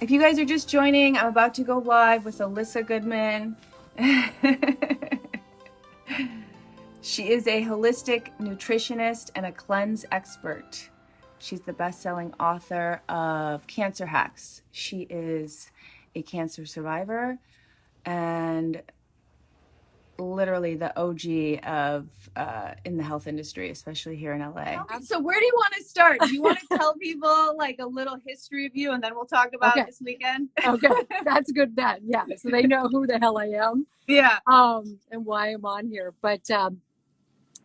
If you guys are just joining, I'm about to go live with Elissa Goodman. She is a holistic nutritionist and a cleanse expert. She's the best-selling author of Cancer Hacks. She is a cancer survivor and literally the OG of in the health industry, especially here in LA. So where do you want to start? Do you want to tell people like a little history of you, and then we'll talk about this weekend? Okay, that's a good bet. Yeah, so they know who the hell I am. Yeah. And why I'm on here. But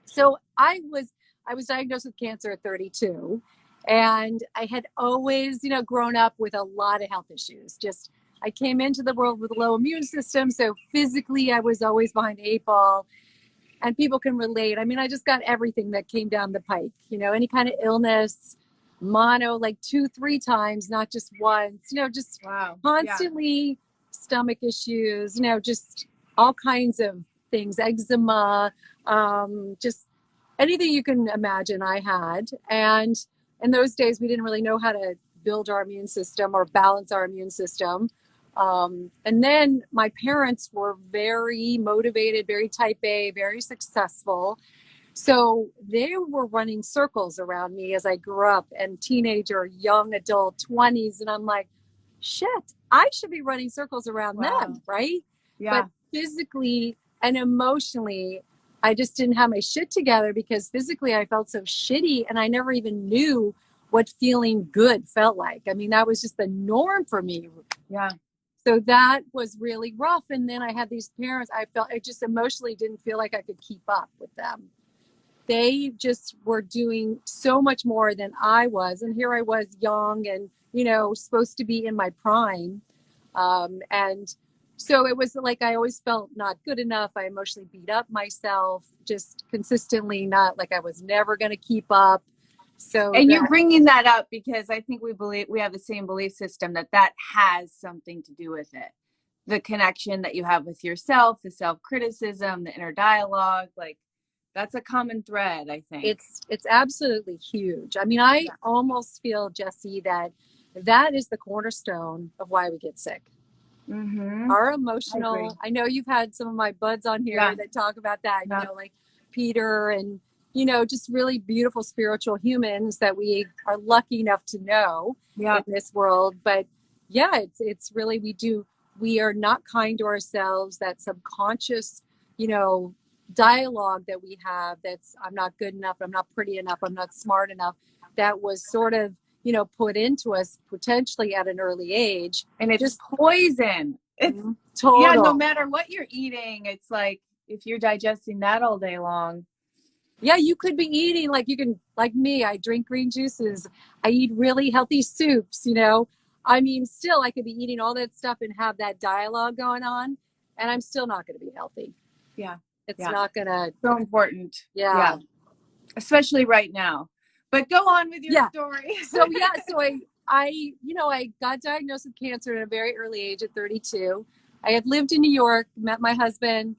so I was diagnosed with cancer at 32, and I had always, grown up with a lot of health issues. Just I came into the world with a low immune system, so physically I was always behind the 8 ball. And people can relate. I mean, I just got everything that came down the pike, any kind of illness, mono, like 2-3 times, not just once, just constantly stomach issues, just all kinds of things, eczema, just anything you can imagine I had. And in those days, we didn't really know how to build our immune system or balance our immune system. And then my parents were very motivated, very type A, very successful. So they were running circles around me as I grew up, and teenager, young adult, 20s. And I'm like, shit, I should be running circles around them, right? Yeah. But physically and emotionally, I just didn't have my shit together, because physically I felt so shitty, and I never even knew what feeling good felt like. I mean, that was just the norm for me. Yeah. So that was really rough. And then I had these parents, I just emotionally didn't feel like I could keep up with them. They just were doing so much more than I was. And here I was young and, supposed to be in my prime. And so it was like, I always felt not good enough. I emotionally beat up myself, just consistently, not like I was never going to keep up. And you're bringing that up because I think we have the same belief system that has something to do with it. The connection that you have with yourself, the self-criticism, the inner dialogue, like that's a common thread, I think. It's absolutely huge. I mean, I almost feel, Jesse, that is the cornerstone of why we get sick. Mm-hmm. Our emotional, I know you've had some of my buds on here that talk about that, like Peter and, just really beautiful spiritual humans that we are lucky enough to know in this world. But it's really, we are not kind to ourselves. That subconscious, dialogue that we have, that's I'm not good enough, I'm not pretty enough, I'm not smart enough, that was sort of, put into us potentially at an early age. And it's just poison. It's total. Yeah, no matter what you're eating, it's like if you're digesting that all day long. Yeah, you could be eating like me, I drink green juices, I eat really healthy soups, I mean, still I could be eating all that stuff and have that dialogue going on, and I'm still not going to be healthy. Yeah. It's not going to. So important. Yeah. Especially right now. But go on with your story. So I got diagnosed with cancer at a very early age at 32. I had lived in New York, met my husband.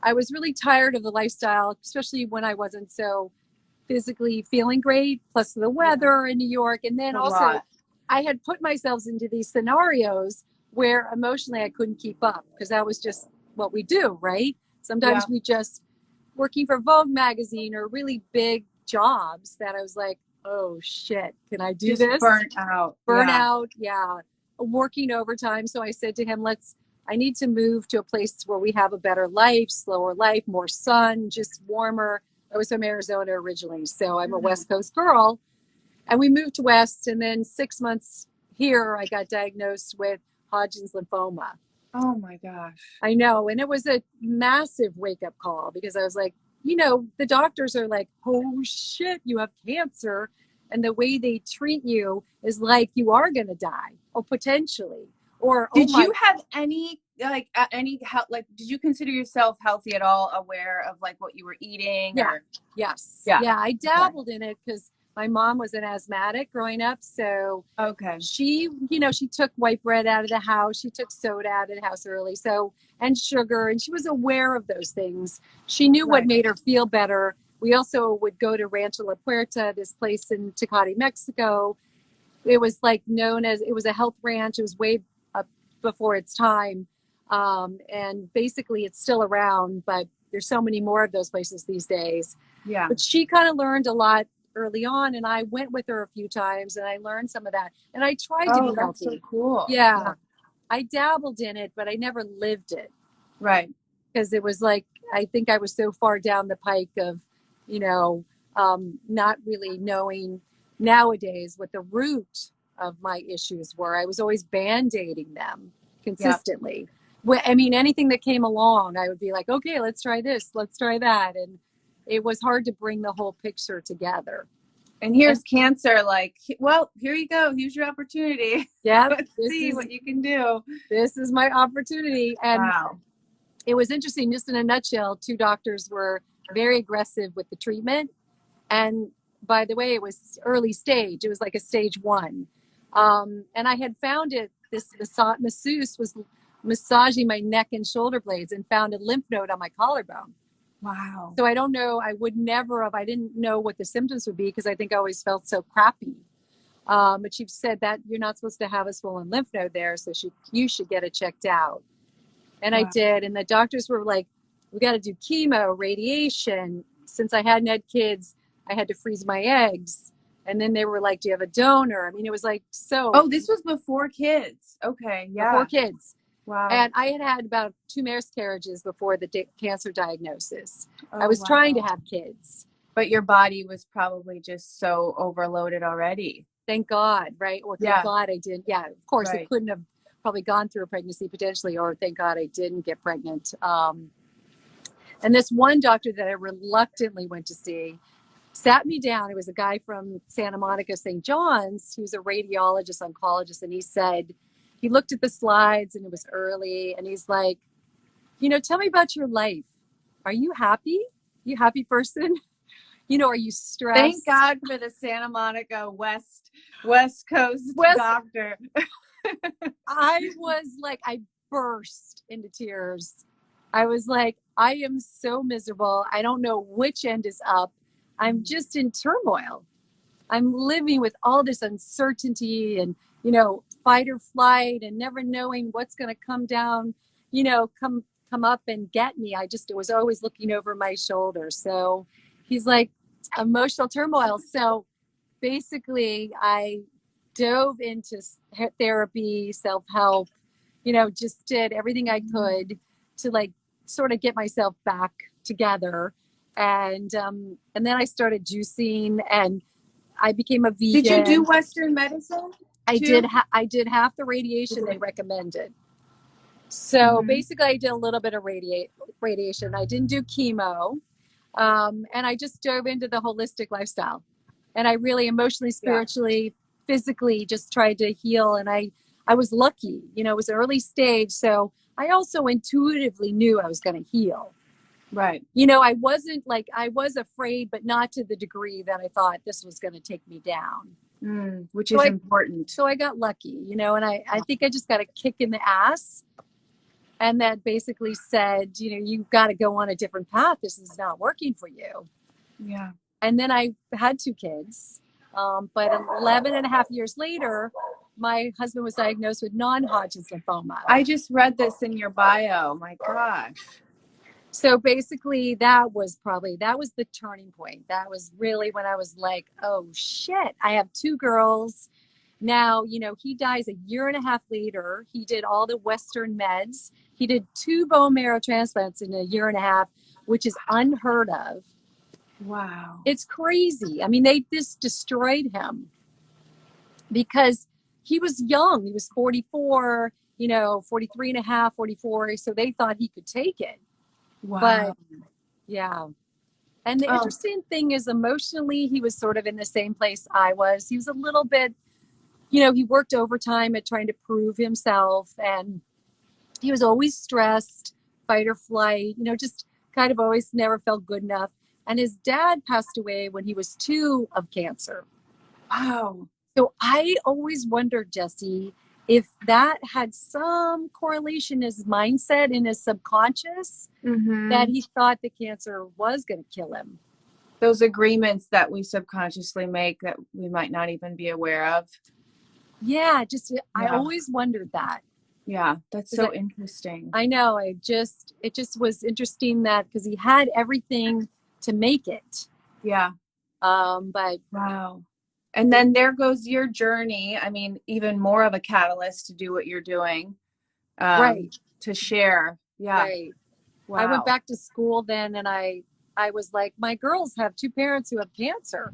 I was really tired of the lifestyle, especially when I wasn't so physically feeling great, plus the weather in New York. And then also I had put myself into these scenarios where emotionally I couldn't keep up, because that was just what we do, right? Sometimes we just working for Vogue magazine or really big jobs that I was like, oh shit, can I do this? Burnt out. Working overtime. So I said to him, I need to move to a place where we have a better life, slower life, more sun, just warmer. I was from Arizona originally, so I'm a West Coast girl. And we moved west, and then 6 months here, I got diagnosed with Hodgkin's lymphoma. Oh my gosh. I know. And it was a massive wake-up call, because I was like, the doctors are like, oh shit, you have cancer. And the way they treat you is like you are going to die, or potentially. Or did you have any health, did you consider yourself healthy at all, aware of like what you were eating? Yes. I dabbled in it because my mom was an asthmatic growing up. So she took white bread out of the house. She took soda out of the house early. And sugar. And she was aware of those things. She knew what made her feel better. We also would go to Rancho La Puerta, this place in Tecate, Mexico. it was like known as, it was a health ranch. It was way up before its time. And basically it's still around, but there's so many more of those places these days. Yeah. But she kind of learned a lot early on, and I went with her a few times and I learned some of that. And I tried to be That's healthy. so cool. Yeah. I dabbled in it, but I never lived it. Right. Because it was like, I think I was so far down the pike of, not really knowing nowadays what the root of my issues were. I was always band-aiding them consistently. I mean, anything that came along, I would be like, okay, let's try this, let's try that. And it was hard to bring the whole picture together. And here's cancer, like, well, here you go. Here's your opportunity. Yeah. Let's see what you can do. This is my opportunity. And wow. It was interesting, just in a nutshell, 2 doctors were very aggressive with the treatment. And by the way, it was early stage. It was like a stage 1. And I had found it, this masseuse was massaging my neck and shoulder blades and found a lymph node on my collarbone. Wow. So I don't know, I would never have, I didn't know what the symptoms would be because I think I always felt so crappy. But she said that you're not supposed to have a swollen lymph node there, so you should get it checked out. And I did. And the doctors were like, we got to do chemo, radiation. Since I hadn't had kids, I had to freeze my eggs. And then they were like, do you have a donor? I mean, it was like, so. Oh, this was before kids. Okay. Yeah. Before kids. Wow. And I had about 2 miscarriages before the cancer diagnosis. I was trying to have kids. But your body was probably just so overloaded already. Thank God, right? Well, thank God I didn't. Yeah, of course, I couldn't have probably gone through a pregnancy potentially, or thank God I didn't get pregnant. And this one doctor that I reluctantly went to see sat me down. It was a guy from Santa Monica, St. John's. He was a radiologist, oncologist. And he said, he looked at the slides and it was early. And he's like, tell me about your life. Are you happy? You a happy person? Are you stressed? Thank God for the Santa Monica West Coast doctor. I was like, I burst into tears. I was like, I am so miserable. I don't know which end is up. I'm just in turmoil. I'm living with all this uncertainty and, fight or flight and never knowing what's going to come down, come up and get me. It was always looking over my shoulder. So he's like, emotional turmoil. So basically I dove into therapy, self-help, just did everything I could to like sort of get myself back together. And then I started juicing and I became a vegan. Did you do Western medicine? I did half the radiation they recommended. So basically I did a little bit of radiation. I didn't do chemo. And I just dove into the holistic lifestyle. And I really emotionally, spiritually, physically just tried to heal. And I was lucky, it was early stage. So I also intuitively knew I was going to heal. Right. I wasn't like, I was afraid, but not to the degree that I thought this was going to take me down. Which is important. So I got lucky, and I think I just got a kick in the ass. And that basically said, you've got to go on a different path. This is not working for you. Yeah. And then I had 2 kids. But 11 and a half years later, my husband was diagnosed with non-Hodgkin's lymphoma. I just read this in your bio. My gosh. So basically that was the turning point. That was really when I was like, oh shit, I have 2 girls. Now, he dies a year and a half later. He did all the Western meds. He did 2 bone marrow transplants in a year and a half, which is unheard of. Wow. It's crazy. I mean, they just destroyed him because he was young. He was 44, 43 and a half, 44. So they thought he could take it. Wow. But yeah. And the interesting thing is emotionally, he was sort of in the same place I was. He was a little bit, he worked overtime at trying to prove himself, and he was always stressed, fight or flight, just kind of always never felt good enough. And his dad passed away when he was 2 of cancer. Wow. So I always wondered, Jesse, if that had some correlation in his mindset, in his subconscious, that he thought the cancer was going to kill him. Those agreements that we subconsciously make that we might not even be aware of. Yeah, just I Yeah. always wondered that. Yeah. That's 'Cause so interesting. I know it just was interesting that because he had everything to make it. Yeah. But Wow. And then there goes your journey. I mean, even more of a catalyst to do what you're doing, right, to share. Yeah. right. I went Wow. back to school then and I was like, my girls have two parents who have cancer.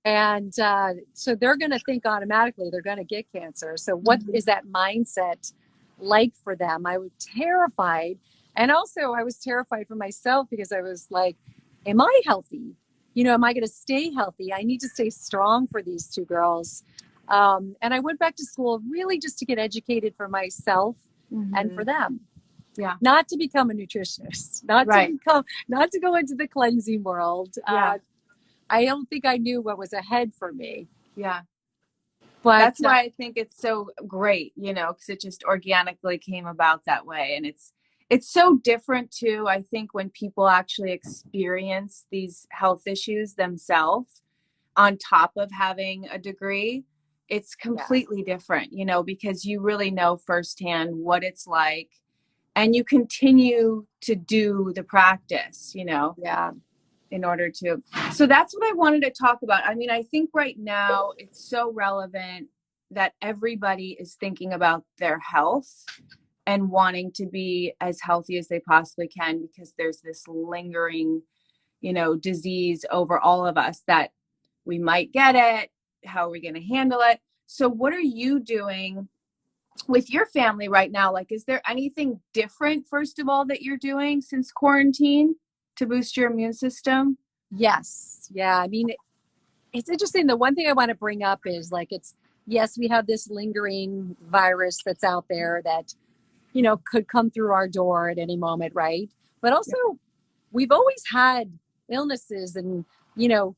And so they're going to think automatically they're going to get cancer. So what is Mhm. that mindset like for them? I was terrified. And also I was terrified for myself because I was like, am I healthy? You know, am I going to stay healthy? I need to stay strong for these two girls. And I went back to school really just to get educated for myself and for Mhm. them, Yeah. not to become a nutritionist, Right. not to go into the cleansing world. Yeah. I don't think I knew what was ahead for me. Yeah. But That's why I think it's so great, because it just organically came about that way. And it's so different too, I think, when people actually experience these health issues themselves on top of having a degree. It's yeah, completely different, because you really know firsthand what it's like, and you continue to do the practice, yeah, in order to. So that's what I wanted to talk about. I mean, I think right now it's so relevant that everybody is thinking about their health and wanting to be as healthy as they possibly can, because there's this lingering, disease over all of us that we might get it. How are we going to handle it? So, what are you doing with your family right now? Like, is there anything different, first of all, that you're doing since quarantine to boost your immune system? yes, yeah. I mean, it's interesting. The one thing I want to bring up is like, yes, we have this lingering virus that's out there that, could come through our door at any moment, right? But also, Yeah. we've always had illnesses and,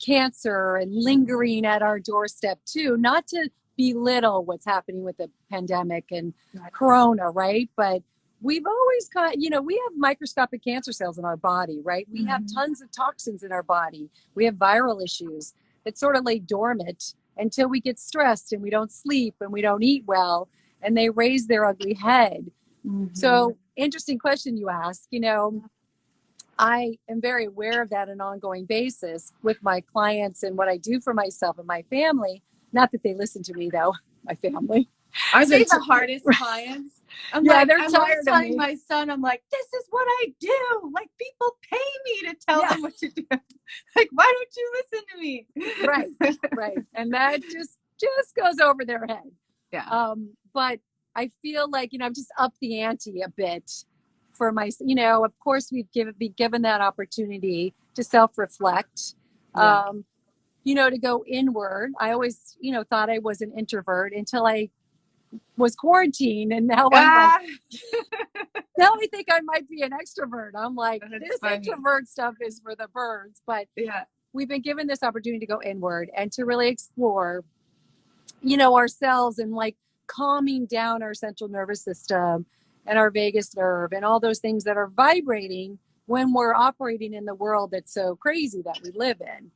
cancer and lingering at our doorstep too, not to belittle what's happening with the pandemic and Right. corona, right? But we've always got, we have microscopic cancer cells in our body, right? We have Mm-hmm. tons of toxins in our body. We have viral issues that sort of lay dormant until we get stressed and we don't sleep and we don't eat well and they raise their ugly head. Mm-hmm. So, interesting question you ask. I am very aware of that on an ongoing basis with my clients and what I do for myself and my family. Not that they listen to me, though, my family. Aren't So, they the hardest clients? I'm yeah, like, they're I'm always tired of telling me. my son, I'm like, this is what I do. Like, people pay me to tell Yeah, them what to do. Like, why don't you listen to me? right, right. And that just goes over their head. Yeah. But I feel like, I've just upped the ante a bit for my, of course, be given that opportunity to self reflect. Yeah. To go inward. I always, thought I was an introvert until I was quarantined. And now I'm like, Ah, now I think I might be an extrovert. I'm like, that's this funny. introvert stuff is for the birds. But Yeah. we've been given this opportunity to go inward and to really explore, ourselves and like calming down our central nervous system and our vagus nerve and all those things that are vibrating when we're operating in the world that's so crazy that we live in.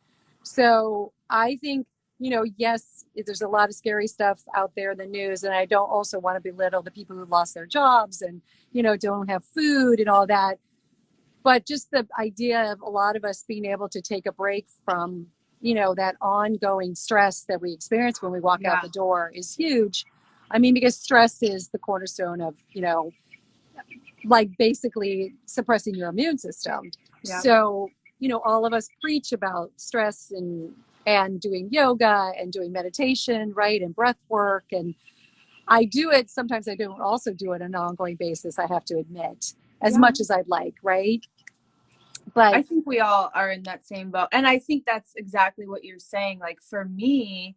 So I think, yes, there's a lot of scary stuff out there in the news. And I don't also want to belittle the people who lost their jobs and, don't have food and all that. But just the idea of a lot of us being able to take a break from, that ongoing stress that we experience when we walk out Yeah. the door is huge. I mean, because stress is the cornerstone of, like basically suppressing your immune system. Yeah. So, all of us preach about stress and doing yoga and doing meditation, right? And breath work. And I do it. Sometimes I don't also do it on an ongoing basis, I have to admit, as Yeah. much as I'd like, right? But I think we all are in that same boat. And I think that's exactly what you're saying. Like, for me,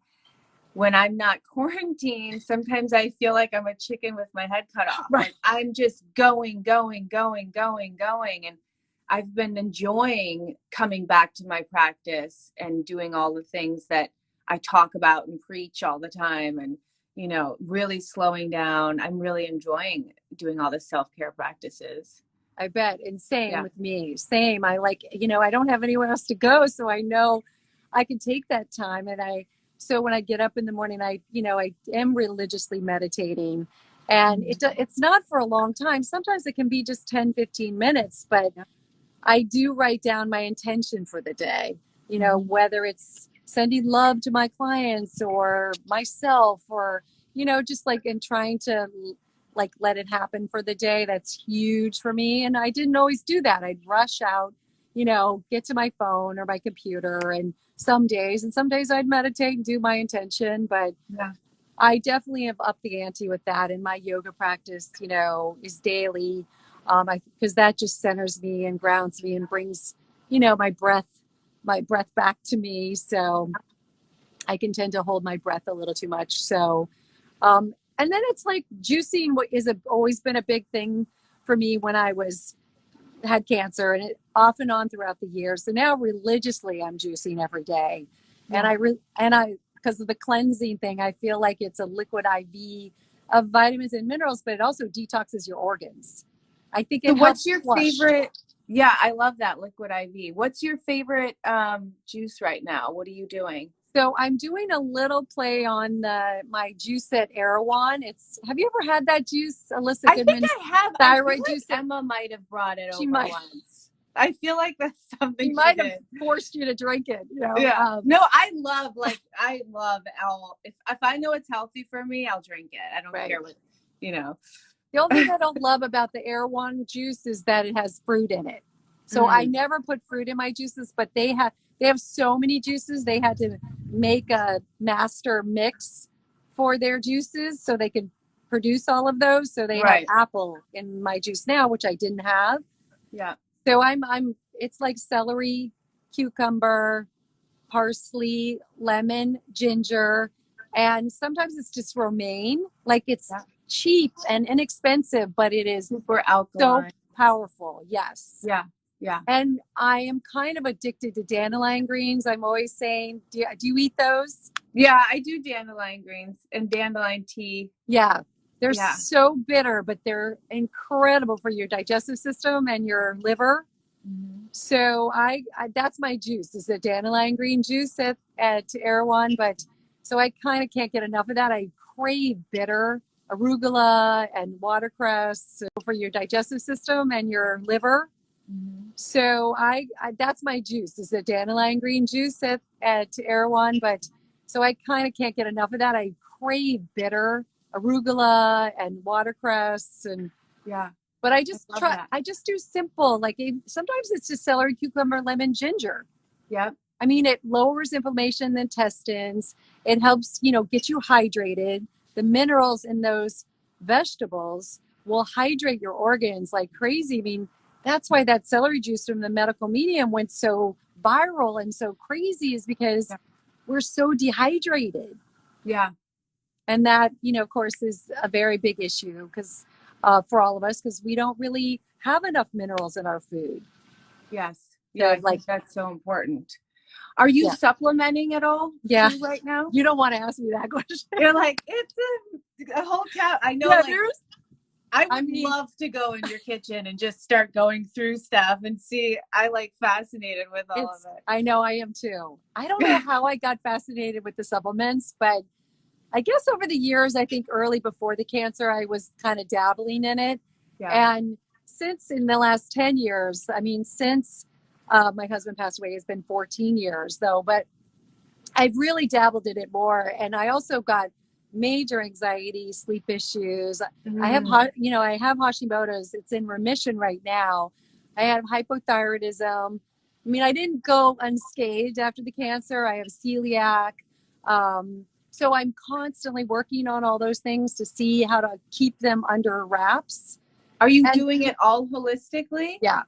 when I'm not quarantined, sometimes I feel like I'm a chicken with my head cut off. right. Like, I'm just going, going, going, going, going. And I've been enjoying coming back to my practice and doing all the things that I talk about and preach all the time, and, really slowing down. I'm really enjoying doing all the self-care practices. I bet. And same Yeah. with me. Same. I like, I don't have anywhere else to go. So I know I can take that time. And I So when I get up in the morning, I am religiously meditating, and it's not for a long time. Sometimes it can be just 10, 15 minutes, but I do write down my intention for the day, whether it's sending love to my clients or myself, or, just like in trying to like let it happen for the day. That's huge for me. And I didn't always do that. I'd rush out, get to my phone or my computer, and some days I'd meditate and do my intention, but I definitely have upped the ante with that. And my yoga practice, is daily. Because that just centers me and grounds me and brings, my breath back to me. So I can tend to hold my breath a little too much. So, and then it's like juicing, what is always been a big thing for me when I had cancer, and it off and on throughout the years. So now religiously I'm juicing every day. And I because of the cleansing thing, I feel like it's a liquid IV of vitamins and minerals, but it also detoxes your organs. I think it what's your flush. favorite? Yeah, I love that liquid IV. What's your favorite juice right now? What are you doing? So I'm doing a little play on my juice at Erewhon. Have you ever had that juice, Elissa Goodman? I think I have. Thyroid I feel juice. like Emma might have brought it She over might. once. I feel like that's something she might have forced you to drink it. Yeah. No, I love all. If I know it's healthy for me, I'll drink it. I don't care what, The only thing I don't love about the Erewhon juice is that it has fruit in it. So I never put fruit in my juices, but they have so many juices. They had to make a master mix for their juices so they could produce all of those. So they have apple in my juice now, which I didn't have. Yeah. So it's like celery, cucumber, parsley, lemon, ginger, and sometimes it's just romaine. Like it's cheap and inexpensive, but it is super alkaline. So powerful. Yes. Yeah. Yeah. And I am kind of addicted to dandelion greens. I'm always saying, do you eat those? Yeah, I do dandelion greens and dandelion tea. Yeah. They're so bitter, but they're incredible for your digestive system and your liver. Mm-hmm. So I that's my juice, is the dandelion green juice at Erewhon. But so I kind of can't get enough of that. I crave bitter arugula and watercress for your digestive system and your liver. Mm-hmm. So I that's my juice, is the dandelion green juice at Erewhon. But so I kind of can't get enough of that. I crave bitter arugula and watercress, and but I just I just do simple, like sometimes it's just celery, cucumber, lemon, ginger. Yep. I mean, it lowers inflammation in the intestines. It helps, get you hydrated. The minerals in those vegetables will hydrate your organs like crazy. I mean, that's why that celery juice from the medical medium went so viral and so crazy, is because we're so dehydrated. Yeah. And that, of course, is a very big issue because for all of us, because we don't really have enough minerals in our food. Yes. Yeah, So, I think that's so important. Are you supplementing at all right now? You don't want to ask me that question. You're like, it's a whole cat. I know, I would love to go in your kitchen and just start going through stuff and see. I fascinated with all of it. I know, I am too. I don't know how I got fascinated with the supplements, but I guess over the years, I think early before the cancer, I was kind of dabbling in it. Yeah. And since in the last 10 years, I mean, since my husband passed away, it's been 14 years though, but I've really dabbled in it more. And I also got major anxiety, sleep issues. I have, I have Hashimoto's. It's in remission right now. I have hypothyroidism. I mean, I didn't go unscathed after the cancer. I have celiac. So I'm constantly working on all those things to see how to keep them under wraps. Are you doing it all holistically? Yeah.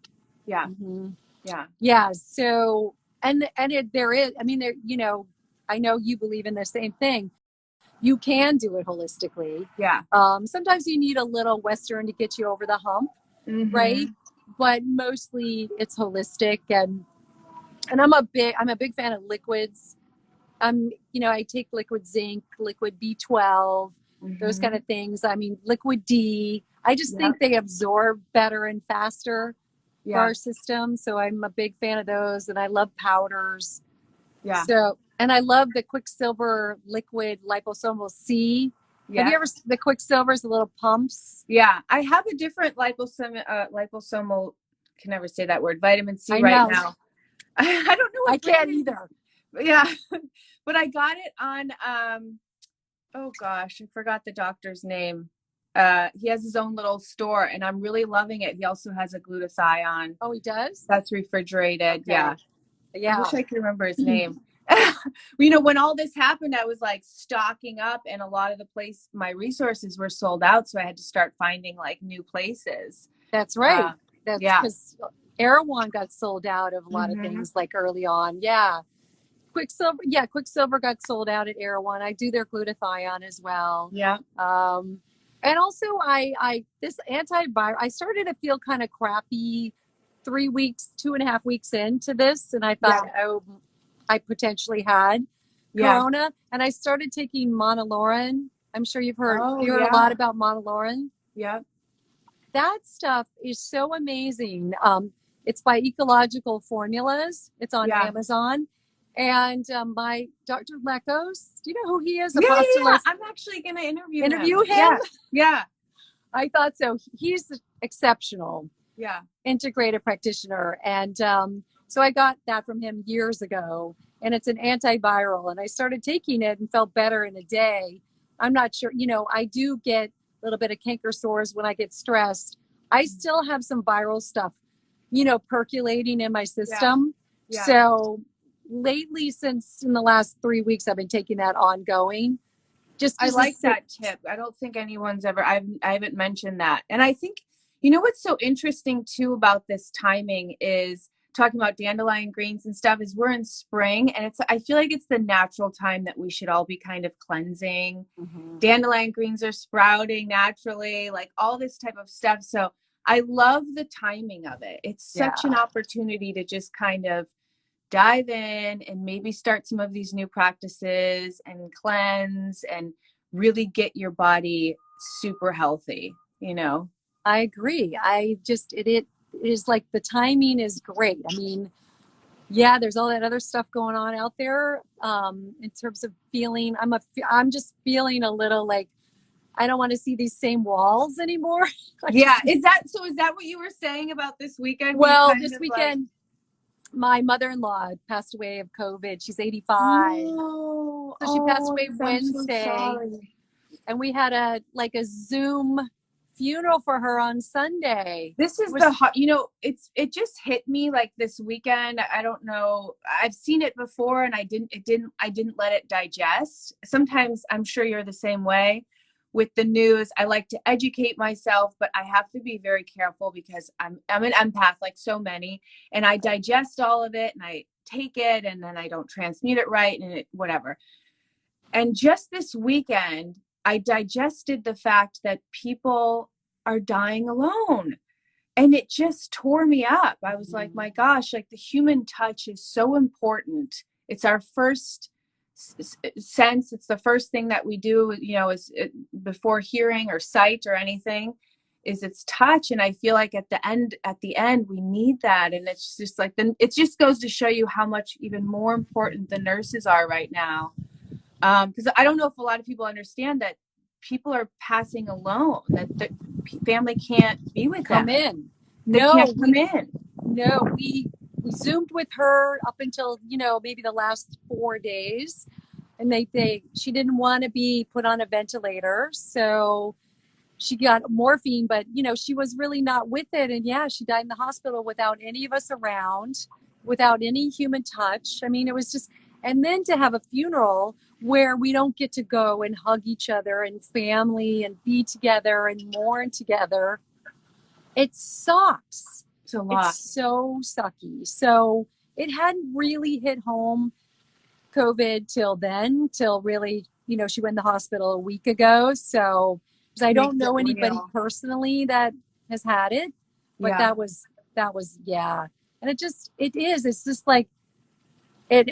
Yeah. Mm-hmm. Yeah. Yeah. So, there is, I mean, I know you believe in the same thing. You can do it holistically. Yeah. Sometimes you need a little Western to get you over the hump, right? But mostly it's holistic, and I'm a big fan of liquids. I take liquid zinc, liquid B12, those kind of things. I mean, liquid D. I just think they absorb better and faster for our system. So I'm a big fan of those, and I love powders. Yeah. So And I love the Quicksilver liquid liposomal C. Have Yeah. you ever the Quicksilvers, the little pumps? Yeah. I have a different liposomal, can never say that word, vitamin C I right know. now. I don't know I what can't brand it is. either. Yeah. But I got it on, oh gosh, I forgot the doctor's name. He has his own little store and I'm really loving it. He also has a glutathione Oh, he does? that's refrigerated. Okay. Yeah. I Yeah. wish I could remember his name. When all this happened, I was like stocking up and a lot of my resources were sold out. So I had to start finding like new places. That's right. That's Yeah. because Erewhon got sold out of a lot of Mm-hmm. things like early on. Yeah. Quicksilver got sold out at Erewhon. I do their glutathione as well. Yeah. And also this antiviral, I started to feel kind of crappy 2.5 weeks into this. And I thought, oh, I potentially had Corona. And I started taking Monolaurin. I'm sure you've heard, Oh, you heard a lot about Monolaurin. Yeah. That stuff is so amazing. It's by Ecological Formulas. It's on Amazon. And my Dr. Lekos, do you know who he is? Yeah. I'm actually going to interview him. him. Yeah. I thought so. He's exceptional. Yeah. Integrated practitioner. And so I got that from him years ago. And it's an antiviral. And I started taking it and felt better in a day. I'm not sure, I do get a little bit of canker sores when I get stressed. I still have some viral stuff, percolating in my system. Yeah. So lately, since in the last 3 weeks, I've been taking that ongoing. I like that tip. I don't think anyone's ever, I haven't mentioned that. And I think, what's so interesting too about this timing is talking about dandelion greens and stuff is we're in spring and I feel like it's the natural time that we should all be kind of cleansing. Mm-hmm. Dandelion greens are sprouting naturally, like all this type of stuff. So I love the timing of it. It's such an opportunity to just kind of dive in and maybe start some of these new practices and cleanse and really get your body super healthy, I agree. It is like the timing is great. I mean, yeah, there's all that other stuff going on out there in terms of feeling. I'm just feeling a little like I don't want to see these same walls anymore. Yeah. Is that what you were saying about this weekend? Well, this weekend, my mother-in-law passed away of COVID. She's 85. So she passed away Wednesday. So and we had a Zoom funeral for her on Sunday. This is it just hit me like this weekend. I don't know. I've seen it before and I didn't let it digest. Sometimes I'm sure you're the same way with the news. I like to educate myself, but I have to be very careful because I'm an empath like so many, and I digest all of it and I take it and then I don't transmute it right and whatever. And just this weekend, I digested the fact that people are dying alone. And it just tore me up. I was like, my gosh, like the human touch is so important. It's our first sense. It's the first thing that we do, before hearing or sight or anything, is it's touch. And I feel like at the end, we need that. And it's just like, it just goes to show you how much even more important the nurses are right now. Because I don't know if a lot of people understand that people are passing alone, that the family can't be with them. They can't come in. No, we Zoomed with her up until, maybe the last 4 days. And she didn't want to be put on a ventilator. So she got morphine, but, she was really not with it. And yeah, she died in the hospital without any of us around, without any human touch. I mean, it was just, and then to have a funeral where we don't get to go and hug each other and family and be together and mourn together. It sucks. It's a lot. It's so sucky. So it hadn't really hit home COVID till really, she went in the hospital a week ago. So because I don't know anybody personally that has had it, but that was, And it's just like,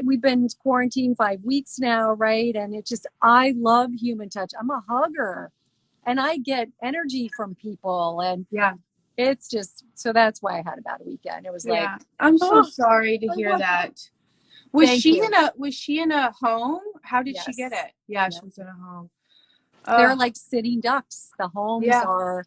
we've been quarantined 5 weeks now, right? And I love human touch. I'm a hugger and I get energy from people and it's just, so that's why I had a bad weekend. It was like, I'm so sorry to hear that. Thank you. Was she in a home? How did she get Yes. it? Yeah, Yeah. she was in a home. They're Oh, like sitting ducks. The homes yeah. are,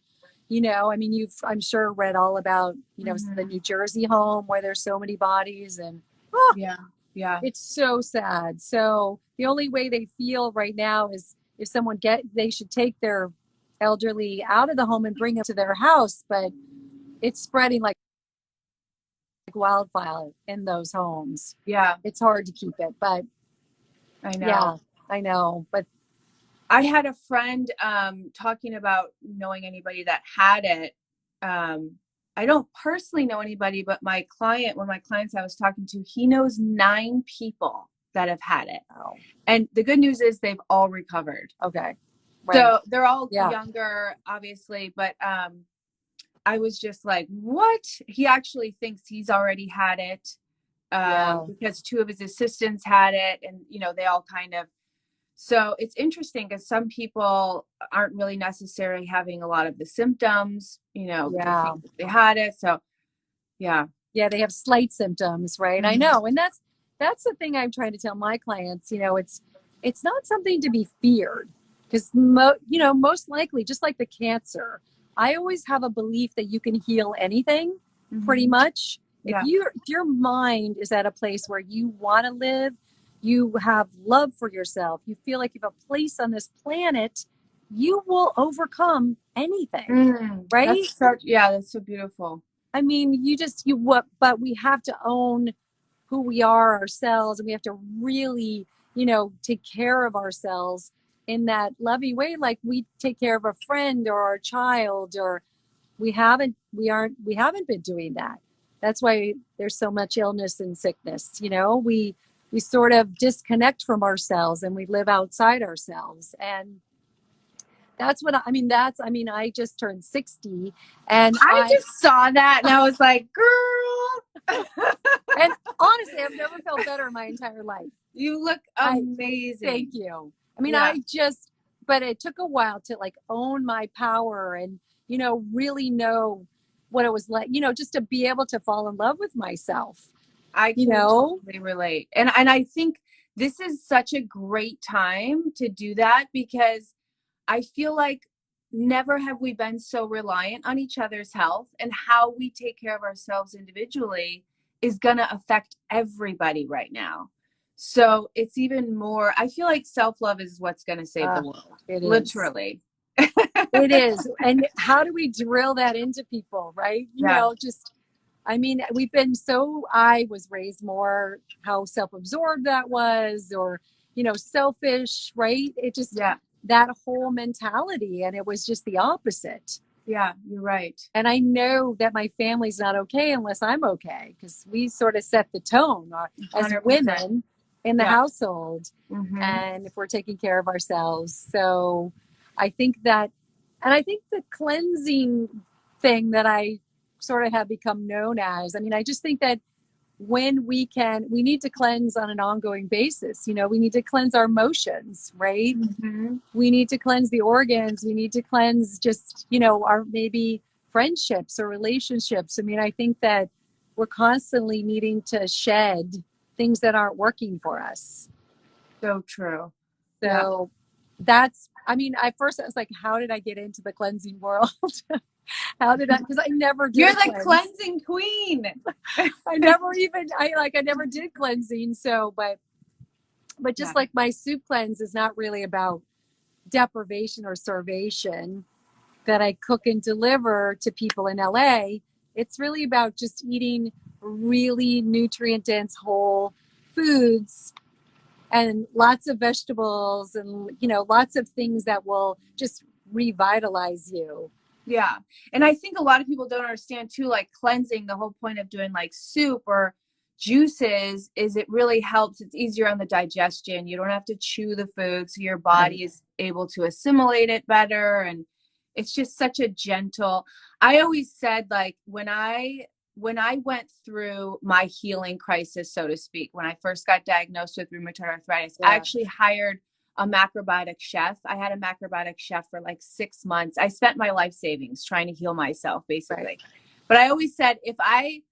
I mean, I'm sure read all about, the Hmm. New Jersey home where there's so many bodies and oh, Yeah. Yeah. it's so sad. So the only way they feel right now is if they should take their elderly out of the home and bring them to their house, but it's spreading like wildfire in those homes. Yeah. It's hard to keep it, but I know. yeah, I know. But I had a friend talking about knowing anybody that had it. I don't personally know anybody, but one of my clients I was talking to, he knows 9 people that have had it. oh, And the good news is they've all recovered. okay. Right. So they're all Yeah. younger, obviously, but I was just like, what? He actually thinks he's already had it Yeah. because 2 of his assistants had it, and they all kind of. So it's interesting because some people aren't really necessarily having a lot of the symptoms, they Yeah. think that they had it. So yeah. Yeah, they have slight symptoms, right? I Mhm. know. And that's the thing I'm trying to tell my clients, it's not something to be feared because most likely just like the cancer, I always have a belief that you can heal anything pretty Mhm. much. Yeah. If your mind is at a place where you want to live, you have love for yourself, you feel like you have a place on this planet, you will overcome anything, right? That's so beautiful. I mean, but we have to own who we are ourselves, and we have to really, take care of ourselves in that loving way, like we take care of a friend or our child, or we haven't been doing that. That's why there's so much illness and sickness. We sort of disconnect from ourselves and we live outside ourselves. And I mean, I just turned 60 and I just saw that and I was like, girl, and honestly, I've never felt better in my entire life. you look I amazing. Thank you. I mean, Yeah. but it took a while to like own my power and, really know what it was like, just to be able to fall in love with myself, I you can know? totally relate. And I think this is such a great time to do that because I feel like never have we been so reliant on each other's health, and how we take care of ourselves individually is going to affect everybody right now. So it's even more, I feel like self-love is what's going to save the world. It is. Literally. It is. And how do we drill that into people, right? Yeah. I mean, I was raised more how self-absorbed that was, or, selfish, right? It just, Yeah. that whole mentality. And it was just the opposite. Yeah. You're right. And I know that my family's not okay unless I'm okay, because we sort of set the tone as 100%. women in the Yeah. household. Mm-hmm. And if we're taking care of ourselves. So I think that, and I think the cleansing thing that I sort of have become known as, I mean, I just think that we need to cleanse on an ongoing basis. We need to cleanse our emotions, right? Mm-hmm. We need to cleanse the organs. We need to cleanse just, our maybe friendships or relationships. I mean, I think that we're constantly needing to shed things that aren't working for us. So true. Yeah. So I mean, at first I was like, how did I get into the cleansing world? Because I never did You're a the cleanse. cleansing queen. I never did cleansing. So, but just Yeah. like my soup cleanse is not really about deprivation or starvation that I cook and deliver to people in LA. It's really about just eating really nutrient dense whole foods and lots of vegetables and, lots of things that will just revitalize you. Yeah. And I think a lot of people don't understand too, like cleansing, the whole point of doing like soup or juices is it really helps. It's easier on the digestion. You don't have to chew the food. So your body is able to assimilate it better. And it's just such a gentle, I always said like when I went through my healing crisis, so to speak, when I first got diagnosed with rheumatoid arthritis, I actually hired a macrobiotic chef. I had a macrobiotic chef for like 6 months. I spent my life savings trying to heal myself, basically. Right. But I always said, if I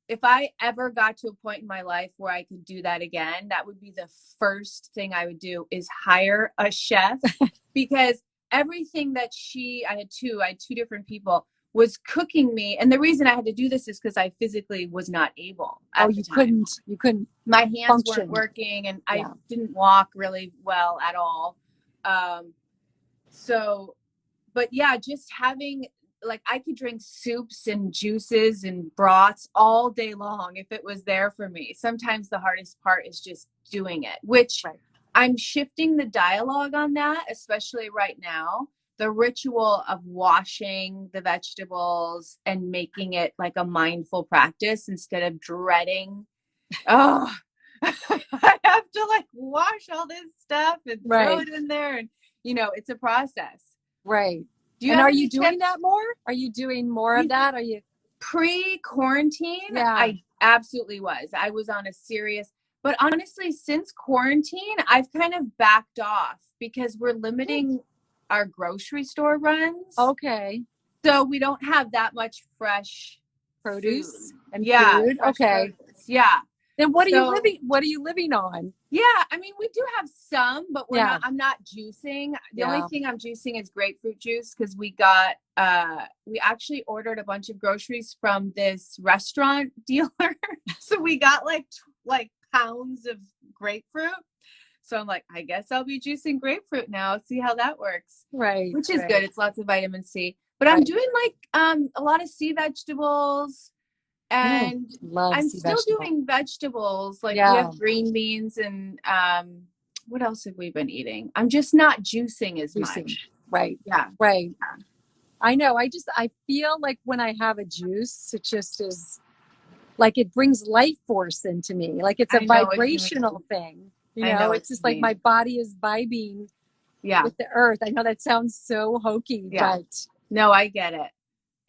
if I ever got to a point in my life where I could do that again, that would be the first thing I would do is hire a chef because everything that I had two different people was cooking me. And the reason I had to do this is because I physically was not able at the time. You couldn't My hands function. weren't working and I didn't walk really well at all. But yeah, just having, like, I could drink soups and juices and broths all day long if it was there for me. Sometimes the hardest part is just doing it, which I'm shifting the dialogue on that, especially right now. The ritual of washing the vegetables and making it like a mindful practice instead of dreading, oh, I have to like wash all this stuff and throw it in there. And, it's a process. Right. Do you and have are any you doing tips? that more? Are you doing more of that? Are you Pre-quarantine? I absolutely was. I was on a serious, but honestly, since quarantine, I've kind of backed off because we're limiting our grocery store runs. Okay. So we don't have that much fresh produce food. and food. Okay. Produce. Yeah. Then what are you living on? Yeah, I mean, we do have some, but I'm not juicing. The only thing I'm juicing is grapefruit juice because we actually ordered a bunch of groceries from this restaurant dealer. So we got like pounds of grapefruit. So I'm like, I guess I'll be juicing grapefruit now. See how that works. Right. Which is good. It's lots of vitamin C. But I'm doing like a lot of sea vegetables. And I'm still doing vegetables. Like we have green beans and what else have we been eating? I'm just not juicing as much. Right. Yeah. Right. I know. I feel like when I have a juice, it just is like it brings life force into me. Like it's a vibrational thing. It's just like my body is vibing with the earth. I know that sounds so hokey, but no, I get it.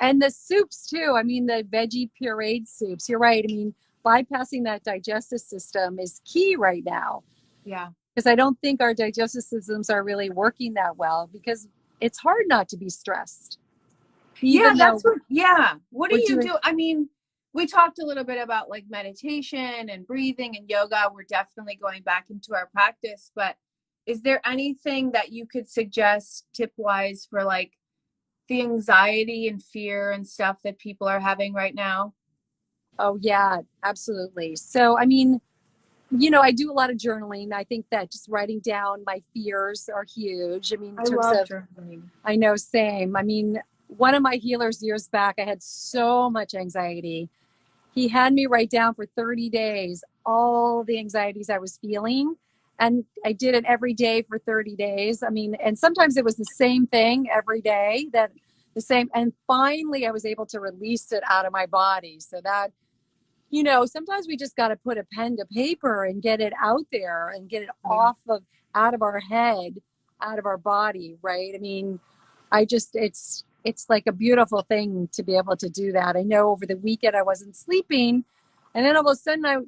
And the soups too. I mean, the veggie pureed soups. You're right. I mean, bypassing that digestive system is key right now. Yeah. Because I don't think our digestive systems are really working that well because it's hard not to be stressed. What do you do? I mean, we talked a little bit about like meditation and breathing and yoga. We're definitely going back into our practice, but is there anything that you could suggest tip-wise for like the anxiety and fear and stuff that people are having right now? Oh, yeah, absolutely. So, I mean, I do a lot of journaling. I think that just writing down my fears are huge. I mean, in terms of journaling. I know, same. I mean, one of my healers years back, I had so much anxiety. He had me write down for 30 days all the anxieties I was feeling. And I did it every day for 30 days. I mean, and sometimes it was the same thing every day, and finally I was able to release it out of my body. So that, sometimes we just got to put a pen to paper and get it out there and get it out of our head, out of our body. Right. I mean, it's like a beautiful thing to be able to do that. I know over the weekend I wasn't sleeping, and then all of a sudden I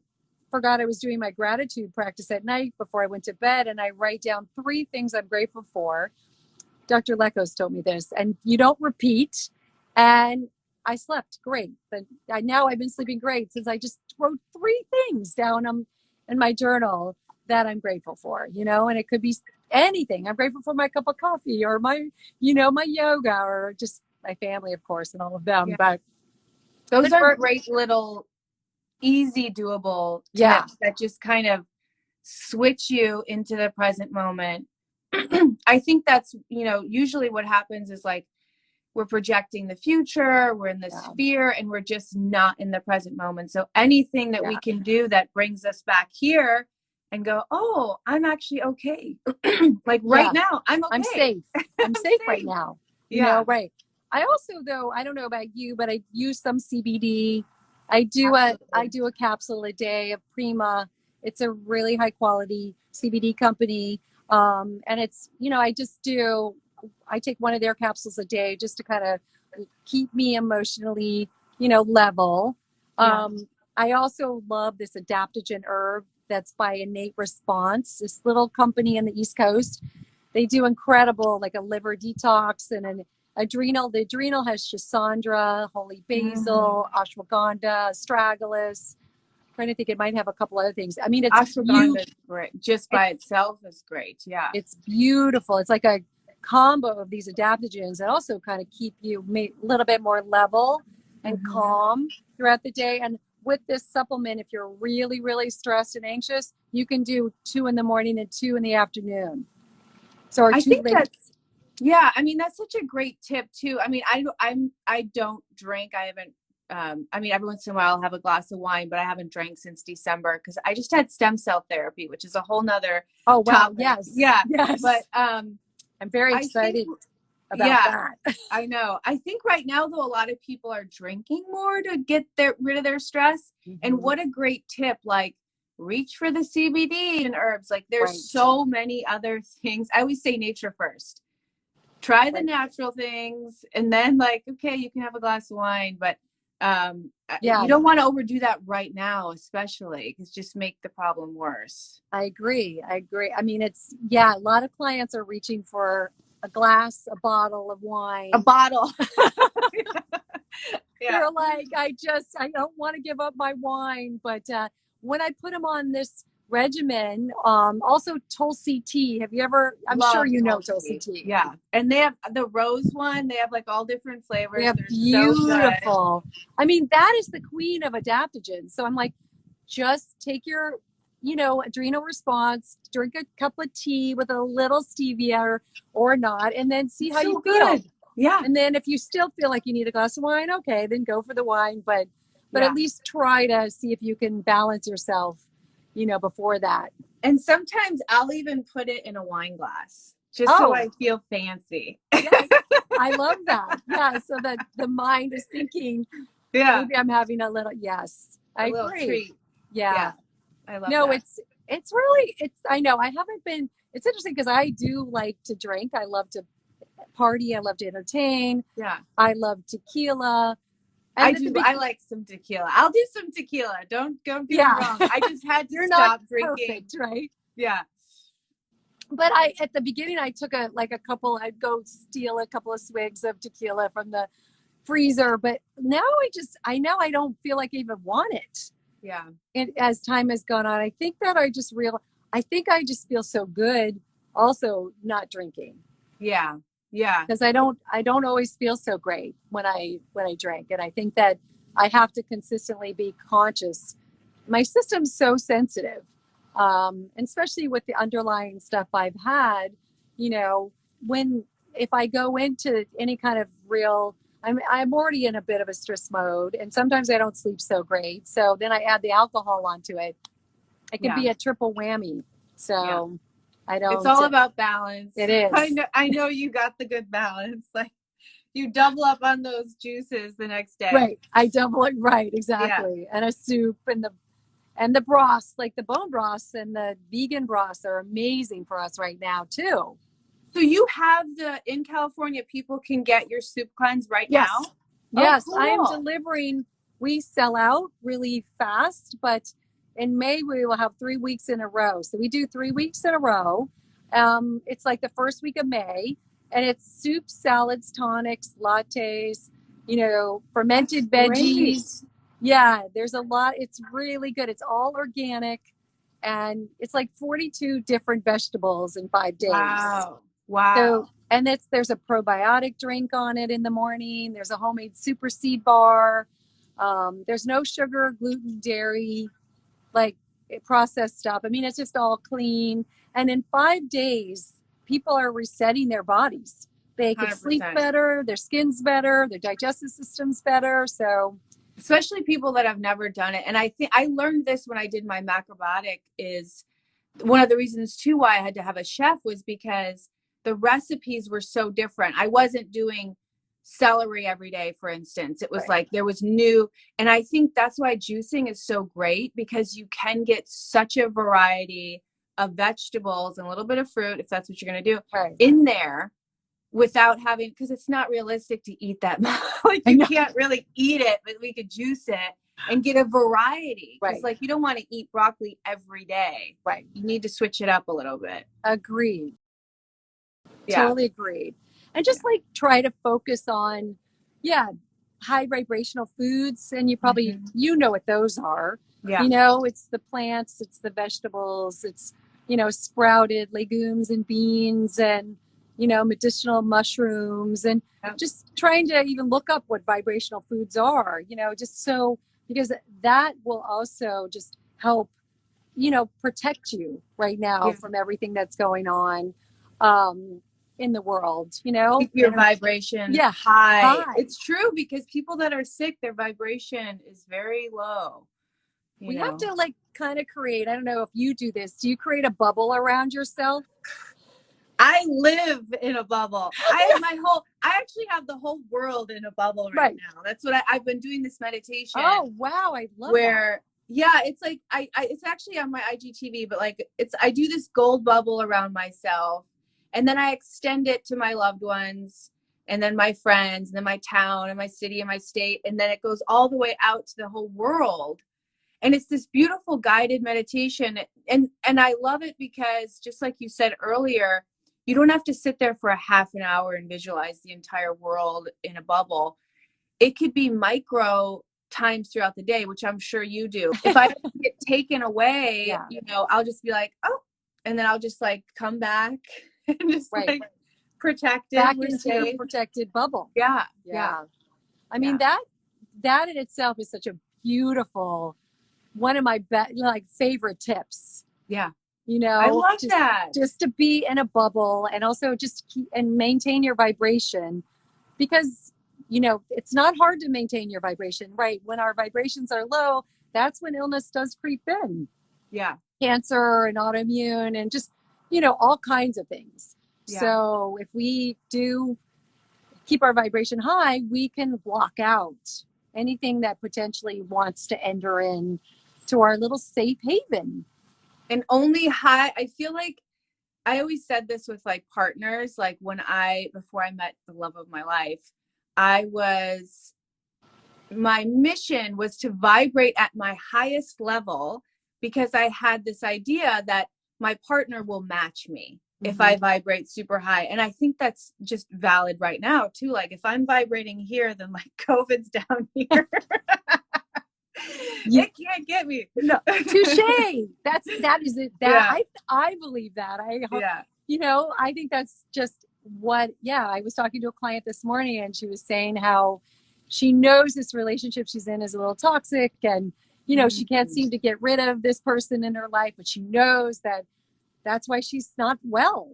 forgot I was doing my gratitude practice at night before I went to bed, and I write down 3 things I'm grateful for. Dr. Lekos told me this, and you don't repeat. And I slept great, but now I've been sleeping great since I just wrote 3 things down in my journal that I'm grateful for, and it could be anything. I'm grateful for my cup of coffee or my yoga or just my family, of course, and all of them. But those are great little easy doable tips that just kind of switch you into the present moment. I think that's, usually what happens is like we're projecting the future, we're in this fear, and we're just not in the present moment. So anything that we can do that brings us back here and go, oh, I'm actually okay. Like right now, I'm okay. I'm safe. I'm safe right now. Right. I also, though, I don't know about you, but I use some CBD. I do a capsule a day of Prima. It's a really high quality CBD company. And it's, I take one of their capsules a day just to kind of keep me emotionally, level. I also love this adaptogen herb that's by Innate Response, this little company in the East Coast. They do incredible, like a liver detox and Adrenal, the adrenal has Schisandra, holy basil, ashwagandha, astragalus. I'm trying to think, it might have a couple other things. I mean, it's Ashwagandha is great. Just by itself is great. Yeah. it's beautiful. It's like a combo of these adaptogens that also kind of keep you a little bit more level and calm throughout the day. And with this supplement, if you're really, really stressed and anxious, you can do 2 in the morning and 2 in the afternoon. So I think that's, yeah, I mean, that's such a great tip too. I mean, I don't drink. I haven't, I mean, every once in a while I'll have a glass of wine, but I haven't drank since December because I just had stem cell therapy, which is a whole nother topic. Yes. Yeah. Yes. But I'm very excited about that. I know. I think right now though, a lot of people are drinking more to get rid of their stress. And what a great tip, like reach for the CBD and herbs. Like there's so many other things. I always say nature first. Try the natural things and then like, okay, you can have a glass of wine, but you don't want to overdo that right now, especially because just make the problem worse. I agree. I mean, it's, a lot of clients are reaching for a glass, a bottle of wine. A bottle. They're like, I don't want to give up my wine. But when I put them on this regimen, also Tulsi tea. Have you ever, I'm sure you know Tulsi tea. Yeah. And they have the rose one. They have like all different flavors. They're beautiful. So I mean, that is the queen of adaptogens. So I'm like, just take your, adrenal response, drink a cup of tea with a little stevia or not, and then see how you feel. Yeah. And then if you still feel like you need a glass of wine, okay, then go for the wine. But at least try to see if you can balance yourself, before that. And sometimes I'll even put it in a wine glass just so I feel fancy. Yes, I love that. Yeah. So that the mind is thinking, maybe I'm having a little, I agree. Treat. Yeah. I love that. It's really, I know I haven't been, it's interesting because I do like to drink. I love to party. I love to entertain. Yeah. I love tequila. And I like some tequila. I'll do some tequila. Don't get me wrong. I just had to stop drinking. Perfect, right? Yeah. But at the beginning, I took I'd go steal a couple of swigs of tequila from the freezer. But now I know I don't feel like I even want it. Yeah. And as time has gone on, I think that I just feel so good also not drinking. Yeah. Yeah. Because I don't always feel so great when I drink. And I think that I have to consistently be conscious. My system's so sensitive. And especially with the underlying stuff I've had, if I go into any kind of real, I'm already in a bit of a stress mode, and sometimes I don't sleep so great. So then I add the alcohol onto it. It can be a triple whammy. So I don't. It's all about balance. It is. I know you got the good balance. Like you double up on those juices the next day. Right. I double it. Right. Exactly. Yeah. And a soup and the broths, like the bone broths and the vegan broths are amazing for us right now too. So you have in California, people can get your soup cleanse now? Yes, cool. I am delivering. We sell out really fast, but in May we will have 3 weeks in a row. So we do 3 weeks in a row. It's like the first week of May, and it's soups, salads, tonics, lattes, fermented veggies. Yeah, there's a lot. It's really good. It's all organic, and it's like 42 different vegetables in 5 days. Wow. So, and there's a probiotic drink on it in the morning. There's a homemade super seed bar. There's no sugar, gluten, dairy, like processed stuff. I mean, it's just all clean. And in 5 days, people are resetting their bodies. They can 100%. Sleep better, their skin's better, their digestive system's better. So, especially people that have never done it. And I think I learned this when I did my macrobiotic. Is one of the reasons too why I had to have a chef was because the recipes were so different. I wasn't doing celery every day, for instance. It was like there was new. And I think that's why juicing is so great, because you can get such a variety of vegetables and a little bit of fruit, if that's what you're going to do, in there without having, because it's not realistic to eat that much. Like you can't really eat it, but we could juice it and get a variety. Because like you don't want to eat broccoli every day. Right. You need to switch it up a little bit. Agreed. Yeah. Totally agreed. and just like try to focus on, yeah, high vibrational foods. And you probably, Mm-hmm. you know what those are. Yeah. You know, it's the plants, it's the vegetables, it's, you know, sprouted legumes and beans and, you know, medicinal mushrooms, and Yep. just trying to even look up what vibrational foods are, you know, just so, because that will also just help, you know, protect you right now Yeah. from everything that's going on in the world, you know. Keep your vibration Yeah, high. high. It's true, because people that are sick, their vibration is very low. You We have know, to like kind of create, I don't know if you do this, do you create a bubble around yourself? I live in a bubble. I actually have the whole world in a bubble right Right. now. That's what I've been doing this meditation Oh, wow. I love that. where, yeah, it's like, it's actually on my IGTV, but like, I do this gold bubble around myself, and then I extend it to my loved ones, and then my friends, and then my town and my city and my state. And then it goes all the way out to the whole world. And it's this beautiful guided meditation. And I love it because, just like you said earlier, you don't have to sit there for a half an hour and visualize the entire world in a bubble. It could be micro times throughout the day, which I'm sure you do. If I get taken away, Yeah. you know, I'll just be like, oh, and then I'll just like come back and just Right. like protected. Back We're into your safe. protected bubble. Yeah. Yeah. I mean, Yeah. that in itself is such a beautiful, one of my like favorite tips, Yeah. you I know, love that. just to be in a bubble, and also just keep and maintain your vibration, because, you know, it's not hard to maintain your vibration, right? When our vibrations are low, that's when illness does creep in. Yeah. Cancer and autoimmune and just, you know, all kinds of things. Yeah. So if we do keep our vibration high, we can block out anything that potentially wants to enter in to our little safe haven. And only high, I feel like I always said this with like partners, like before I met the love of my life, my mission was to vibrate at my highest level, because I had this idea that my partner will match me if I vibrate super high. And I think that's just valid right now too. Like, if I'm vibrating here, then like COVID's down here. It can't get me. No, touche. That is it. Yeah. I believe that. Yeah. You know, I think that's just what. Yeah, I was talking to a client this morning, and she was saying how she knows this relationship she's in is a little toxic, and, you know, she can't seem to get rid of this person in her life, but she knows that that's why she's not well.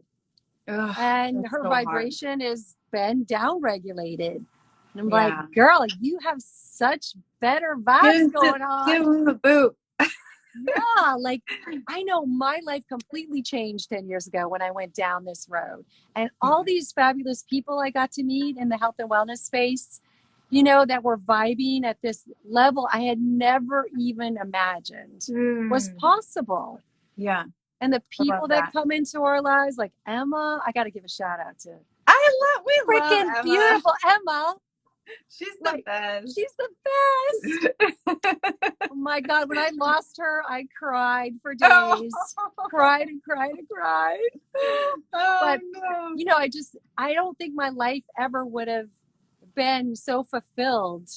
Ugh, And that's her so vibration is been down regulated. And I'm Yeah. like, girl, you have such better vibes going on. Give him the boot. Yeah, like, I know my life completely changed 10 years ago when I went down this road. And all these fabulous people I got to meet in the health and wellness space, you know, that were vibing at this level I had never even imagined was possible. Yeah. And the people that that. come into our lives, like Emma, I got to give a shout out to We love freaking Emma. beautiful Emma. She's the best. She's the best. Oh my God. When I lost her, I cried for days. Cried and cried and cried. But, no. you know, I don't think my life ever would have been so fulfilled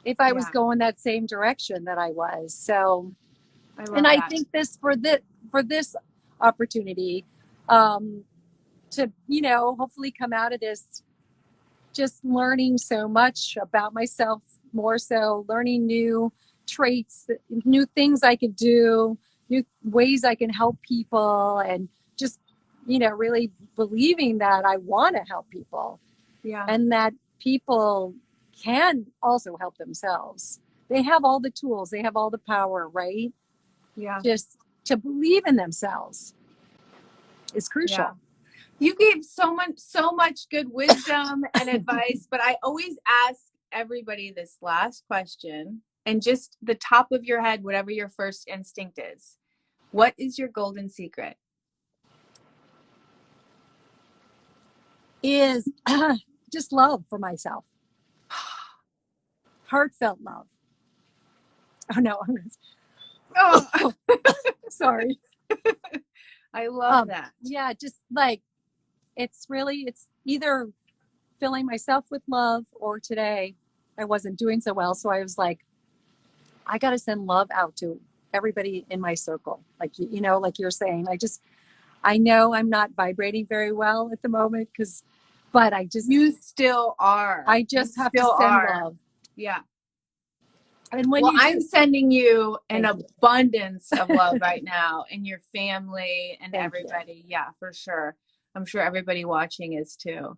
if I was going that same direction that I was. So, I think for this opportunity, to, you know, hopefully come out of this just learning so much about myself, more so learning new traits, new things I could do, new ways I can help people, and just, you know, really believing that I want to help people. Yeah. And that people can also help themselves. They have all the tools, they have all the power, right? Yeah. Just to believe in themselves is crucial. Yeah. You gave so much good wisdom and advice, but I always ask everybody this last question, and just the top of your head, whatever your first instinct is. What is your golden secret? Is just love for myself. Heartfelt love. Oh no, sorry. I love that. Yeah, just like it's either filling myself with love, or today I wasn't doing so well. So I was like, I got to send love out to everybody in my circle. Like, like you're saying, I know I'm not vibrating very well at the moment but you still are. I just have to send love. Yeah. And when well, I'm sending you an abundance of love right now, and your family and everybody. Yeah, for sure. I'm sure everybody watching is too.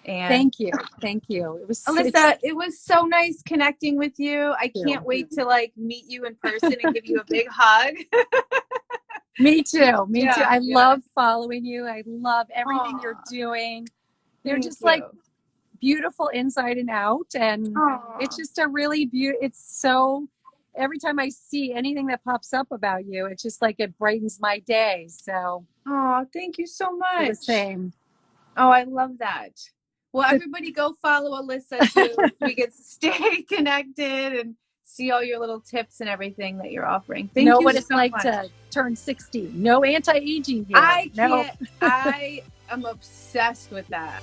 And thank you. It was Elissa, it was so nice connecting with you. I can't wait to meet you in person and give you a big hug. Me too. I love following you. I love everything you're doing. You're just like beautiful inside and out, and it's just a really it's so, every time I see anything that pops up about you, it's just like it brightens my day. So thank you so much. The same. I love that. Well, everybody go follow Elissa too, so we can stay connected and see all your little tips and everything that you're offering. Thank you what so it's like much. to turn 60. No anti-aging here. I can't. I am obsessed with that.